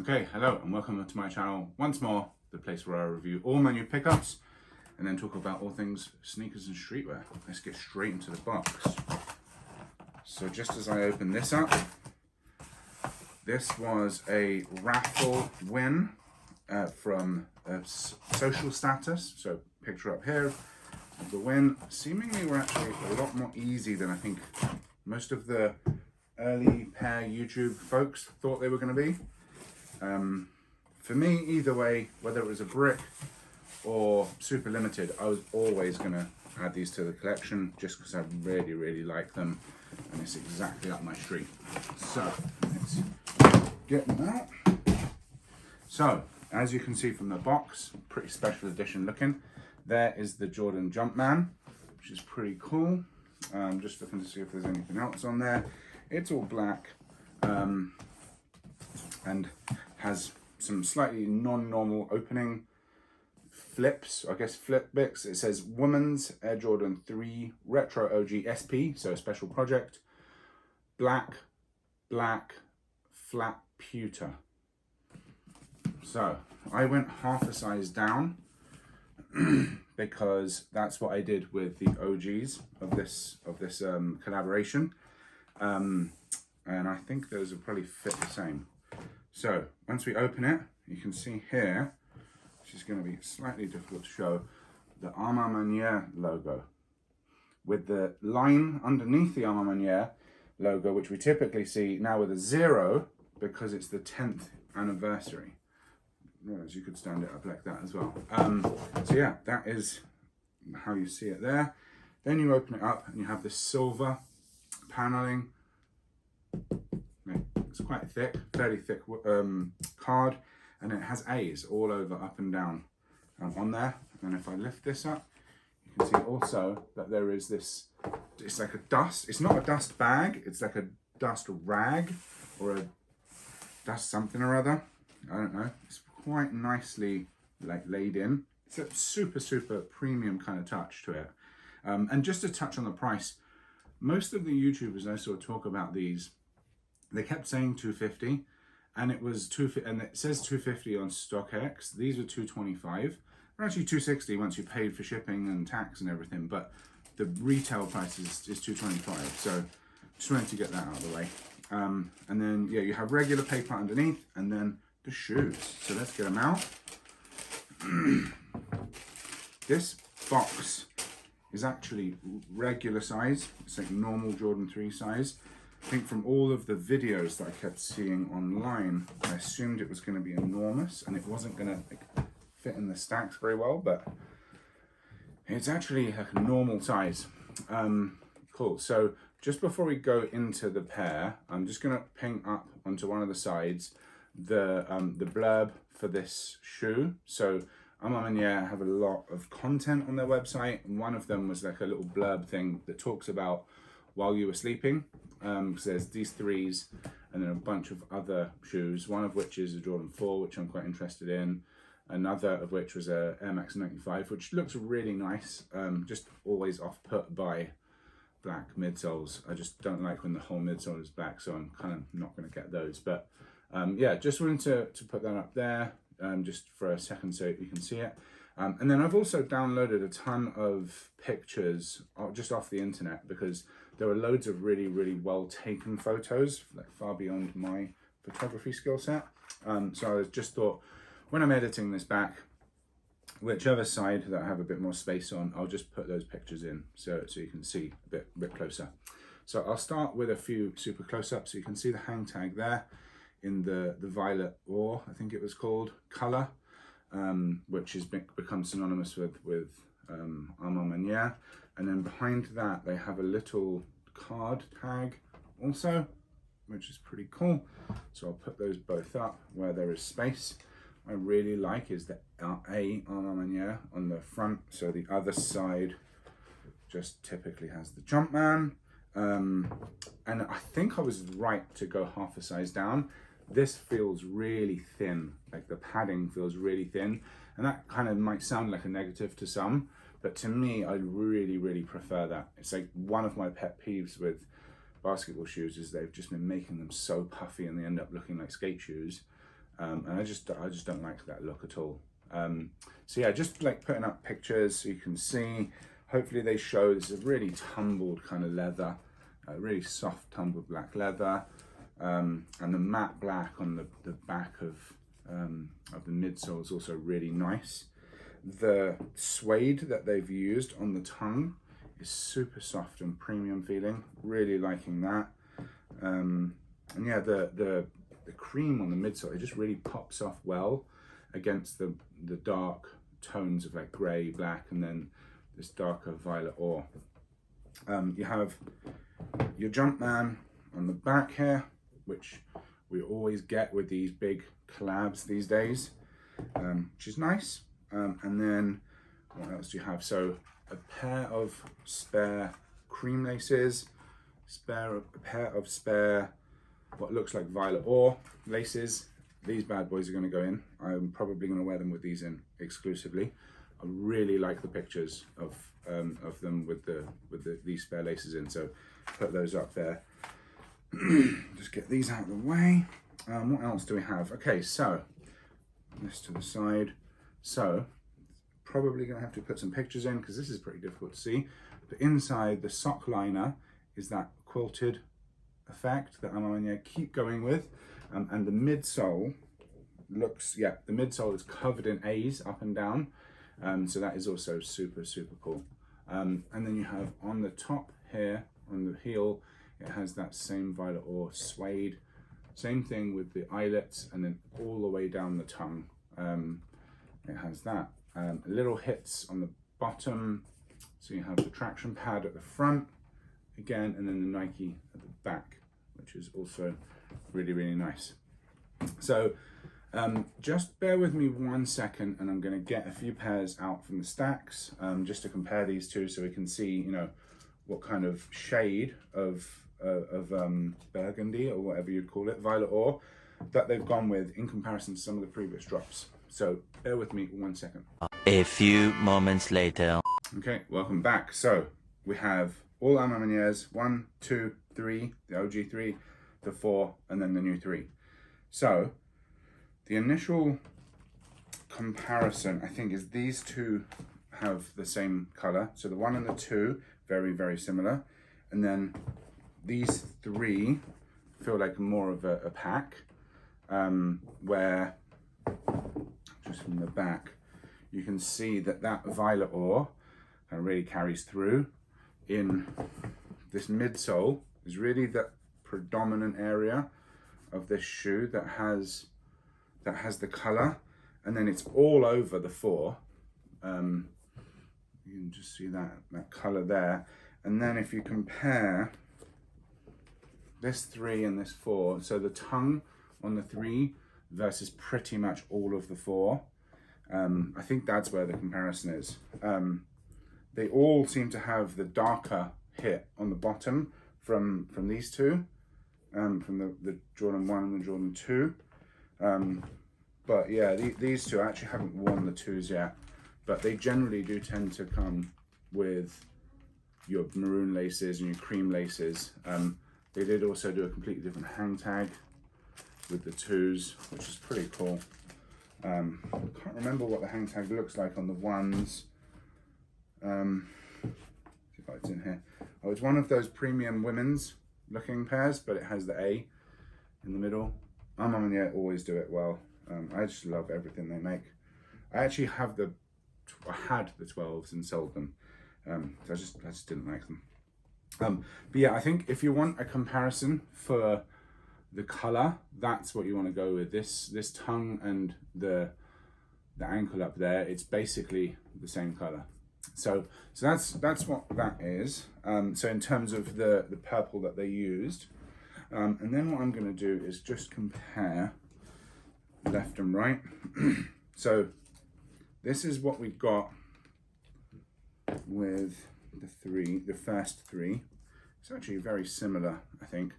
Okay, hello and welcome to my channel once more, the place where I review all my new pickups and then talk about all things sneakers and streetwear. Let's get straight into the box. So just as I open this up, this was a raffle win from Social Status. So picture up here of the win. Seemingly were actually a lot more easy than I think most of the early pair YouTube folks thought they were going to be. For me, either way, whether it was a brick or super limited, I was always going to add these to the collection just because I really like them, and it's exactly up my street. So let's get them out. So as you can see from the box, pretty special edition looking. There is the Jordan Jumpman, which is pretty cool. Just looking to see if there's anything else on there. It's all black and has some slightly non-normal opening flips, I guess flip bits. It says Women's Air Jordan 3 Retro OG SP, so a special project. Black, flat pewter. So I went half a size down because that's what I did with the OGs of this collaboration. And I think those will probably fit the same. So once we open it, you can see here, which is going to be slightly difficult to show, the A Ma Maniére logo with the line underneath the A Ma Maniére logo, which we typically see now with a 0 because it's the 10th anniversary. Whereas you could stand it up like that as well. So yeah, that is how you see it there. Then you open it up and you have this silver paneling. It's quite thick, fairly thick card, and it has A's all over, up and down on there. And if I lift this up, you can see also that there is this, it's like a dust, it's not a dust bag, it's like a dust rag or a dust something or other. I don't know. It's quite nicely like laid in. It's a super premium kind of touch to it. And just to touch on the price, most of the YouTubers I saw talk about these, they kept saying 250, and it was and it says 250 on StockX. These were 225. They're actually 260 once you paid for shipping and tax and everything, but the retail price is 225. So just wanted to get that out of the way. And then yeah, you have regular paper underneath, and then the shoes. So let's get them out. This box is actually regular size. It's like normal Jordan 3 size. I think from all of the videos that I kept seeing online, I assumed it was going to be enormous and it wasn't going to fit in the stacks very well, but it's actually like a normal size. Cool. So just before we go into the pair, I'm just going to ping up onto one of the sides the blurb for this shoe. So A Ma Maniére have a lot of content on their website, and one of them was like a little blurb thing that talks about while you were sleeping. Because there's these threes and then a bunch of other shoes, one of which is a Jordan 4, which I'm quite interested in. Another of which was a Air Max 95, which looks really nice. Just always off put by black midsoles. I just don't like when the whole midsole is black, so I'm kind of not going to get those. But yeah, just wanted to put that up there just for a second so you can see it. And then I've also downloaded a ton of pictures just off the internet because there were loads of really well taken photos, like far beyond my photography skill set. So I just thought, when I'm editing this back, whichever side that I have a bit more space on, I'll just put those pictures in so you can see a bit closer. So I'll start with a few super close-ups. So you can see the hang tag there in the violet ore, I think it was called, color. Which has become synonymous with A Ma Maniére. And then behind that, they have a little card tag also, which is pretty cool. So I'll put those both up where there is space. I really like is the A Ma Maniére on the front. So the other side just typically has the Jumpman. And I think I was right to go half a size down. This feels really thin, like the padding feels really thin, and that kind of might sound like a negative to some, but to me, I really prefer that. It's like one of my pet peeves with basketball shoes is they've just been making them so puffy and they end up looking like skate shoes. and I just don't like that look at all. So yeah, just like putting up pictures so you can see. Hopefully they show this is a really tumbled kind of leather, really soft tumbled black leather, and the matte black on the back of the midsole is also really nice. The suede that they've used on the tongue is super soft and premium feeling. Really liking that. And yeah, the cream on the midsole, it just really pops off well against the dark tones of like grey, black, and then this darker violet ore. You have your Jumpman on the back here, which we always get with these big collabs these days, which is nice. And then what else do you have? So a pair of spare cream laces, a pair of spare what looks like violet ore laces. These bad boys are going to go in. I'm probably going to wear them with these in exclusively. I really like the pictures of them with these spare laces in, so put those up there. Just get these out of the way. What else do we have? Okay, so this to the side. So probably going to have to put some pictures in because this is pretty difficult to see. But inside the sock liner is that quilted effect that A Ma Maniére keep going with, and the midsole looks, yeah, the midsole is covered in A's up and down, so that is also super cool. And then you have on the top here, on the heel, it has that same violet ore suede, same thing with the eyelets, and then all the way down the tongue, it has that. Little hits on the bottom, so you have the traction pad at the front again, and then the Nike at the back, which is also really nice. So just bear with me 1 second, and I'm going to get a few pairs out from the stacks, just to compare these two so we can see, you know, what kind of shade of burgundy, or whatever you'd call it, violet ore, that they've gone with in comparison to some of the previous drops. So bear with me 1 second. A few moments later. Okay, welcome back. So we have all A Ma Manières, 1, 2, 3, the OG 3, the 4, and then the new 3. So the initial comparison, I think, is these two have the same color. So the 1 and the 2, very similar. And then these 3 feel like more of a pack, where just from the back, you can see that violet ore kind of really carries through. In this midsole is really the predominant area of this shoe that has the color, and then it's all over the 4. You can just see that color there. And then if you compare this 3 and this 4, so the tongue on the 3 versus pretty much all of the 4, I think that's where the comparison is. They all seem to have the darker hit on the bottom from these two, from the Jordan 1 and the Jordan 2. But yeah, these two, I actually haven't worn the 2s yet, but they generally do tend to come with your maroon laces and your cream laces. They did also do a completely different hang tag with the 2s, which is pretty cool. I can't remember what the hang tag looks like on the 1s. See if it's in here. Oh, it's one of those premium women's looking pairs, but it has the A in the middle. A Ma Maniére always do it well. I just love everything they make. I actually had the 12s and sold them. So I just didn't like them. But yeah, I think if you want a comparison for the color, that's what you want to go with. This tongue and the ankle up there, it's basically the same color. So that's what that is. So in terms of the purple that they used, and then what I'm going to do is just compare left and right. So this is what we got with the first 3. It's actually very similar, I think.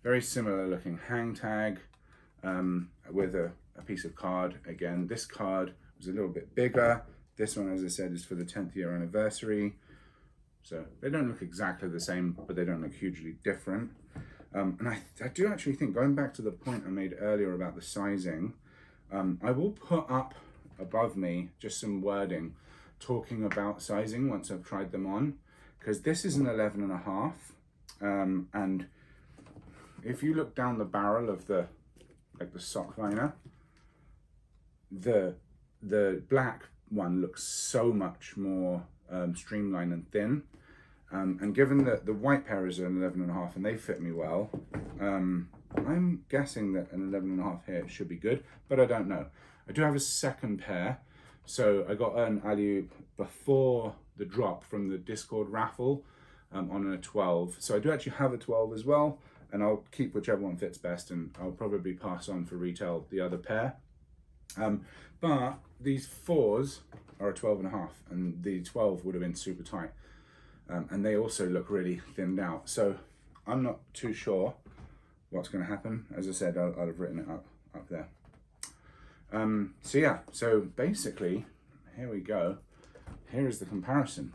Very similar looking hang tag, with a piece of card. Again, this card was a little bit bigger. This one, as I said, is for the 10th year anniversary. So they don't look exactly the same, but they don't look hugely different. And I do actually think, going back to the point I made earlier about the sizing, I will put up above me just some wording talking about sizing once I've tried them on, because this is an 11.5, and if you look down the barrel of the sock liner, the black one looks so much more streamlined and thin, and given that the white pair is an 11.5 and they fit me well, I'm guessing that an 11.5 here should be good, but I don't know. I do have a second pair, so I got an alley-oop before the drop from the Discord raffle on a 12, so I do actually have a 12 as well, and I'll keep whichever one fits best, and I'll probably pass on for retail the other pair. But these 4s are a 12.5, and the 12 would have been super tight, and they also look really thinned out, so I'm not too sure what's going to happen. As I said, I'll have written it up there. So yeah, so basically, here we go. Here is the comparison.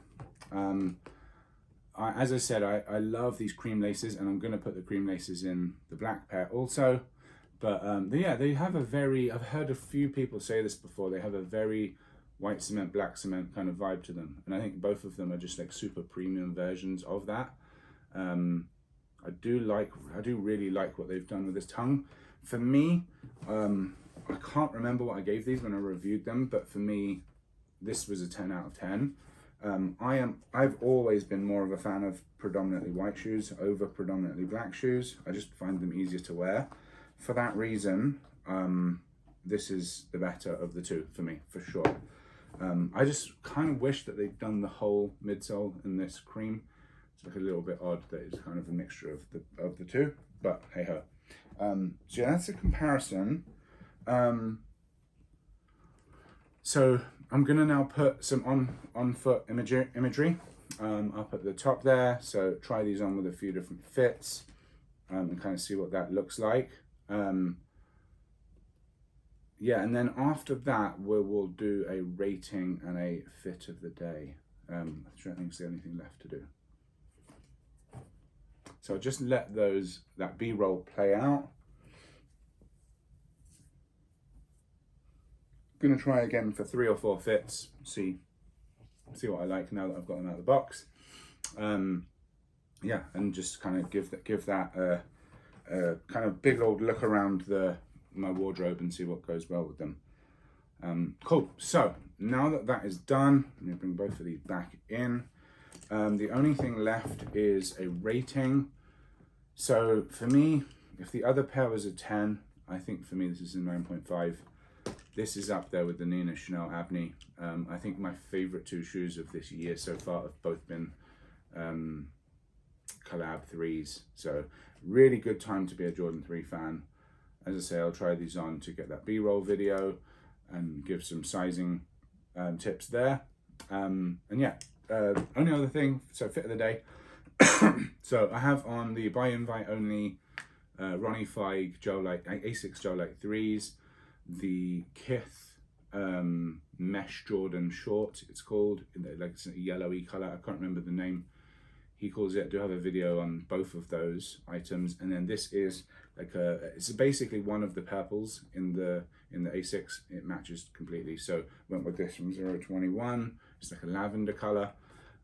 As I said, I love these cream laces, and I'm going to put the cream laces in the black pair also. But yeah, they have a very, I've heard a few people say this before, they have a very white cement, black cement kind of vibe to them. And I think both of them are just like super premium versions of that. I do really like what they've done with this tongue. For me, I can't remember what I gave these when I reviewed them, but for me, this was a 10 out of 10. I've always been more of a fan of predominantly white shoes over predominantly black shoes. I just find them easier to wear. For that reason, this is the better of the two for me, for sure. I just kind of wish that they'd done the whole midsole in this cream. It's like a little bit odd that it's kind of a mixture of the two, but hey ho. So yeah, that's a comparison. So I'm gonna now put some on foot imagery up at the top there. So try these on with a few different fits and kind of see what that looks like. Yeah, and then after that we'll do a rating and a fit of the day. I don't think there's anything left to do. So I'll just let that B-roll play out. Gonna try again for 3 or 4 fits, see what I like now that I've got them out of the box. Yeah, and just kind of give that a kind of big old look around my wardrobe and see what goes well with them. Cool, so now that is done, I'm gonna bring both of these back in. The only thing left is a rating. So for me, if the other pair was a 10, I think for me this is a 9.5. This is up there with the Nina Chanel Abney. I think my favorite 2 shoes of this year so far have both been collab 3s. So really good time to be a Jordan 3 fan. As I say, I'll try these on to get that B-roll video and give some sizing tips there. And yeah, only other thing, so fit of the day. So I have on the by invite only Ronnie Feig Asics Gel Light 3s, the Kith Mesh Jordan Short, it's called, like it's a yellowy color, I can't remember the name he calls it. I do have a video on both of those items. And then this is like it's basically one of the purples in the Asics. It matches completely, so went with this from 021. It's like a lavender color.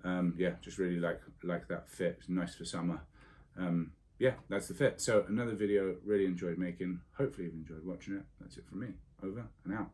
Yeah, just really like that fit. It's nice for summer. Yeah, that's the fit. So another video really enjoyed making. Hopefully you've enjoyed watching it. That's it from me. Over and out.